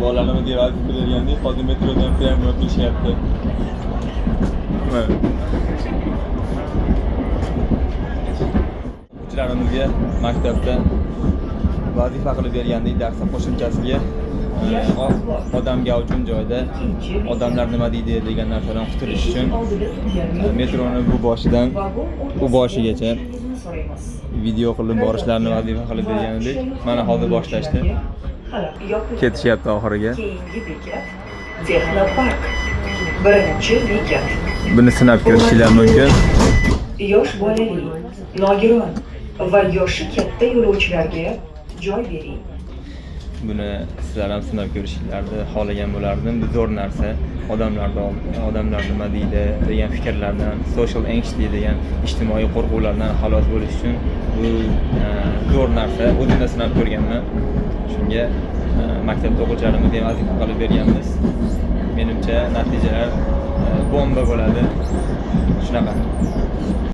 bolalarimiz deb vazifa bergandek, hozir metrodan pryamo qilishyapti. O'quvchilarimizga maktabda vazifa qilib bergandek, darsda qo'shimchasiga odam gavjum joyda odamlar nima deydi degan narsadan qutulish uchun metroni bu boshidan u boshigacha video qilib borishlarini vazifa qilib berganidek, mana hozir boshlashdi. Ketishyapti oxiriga. Keyingi bekat Texnopark. Birinchi bekat. Buni sinab ko'rishingiz mumkin. Yosh bolali, nogiron va yoshi katta yo'lovchilarga joy bering. Buni sizlar ham sinab ko'rishingizni xohlagan bo'lardim. Bu zo'r narsa. Odamlar nima deydi degan fikrlardan, social anxiety degan ijtimoiy qo'rquvlardan xalos bo'lish uchun bu zo'r narsa. O'zimda sinab ko'rganman. Shunga maktabda o'quvchilarimizga ham vazifa qilib berganmiz. Menimcha natijalar bomba bo'ladi. Shunaqa.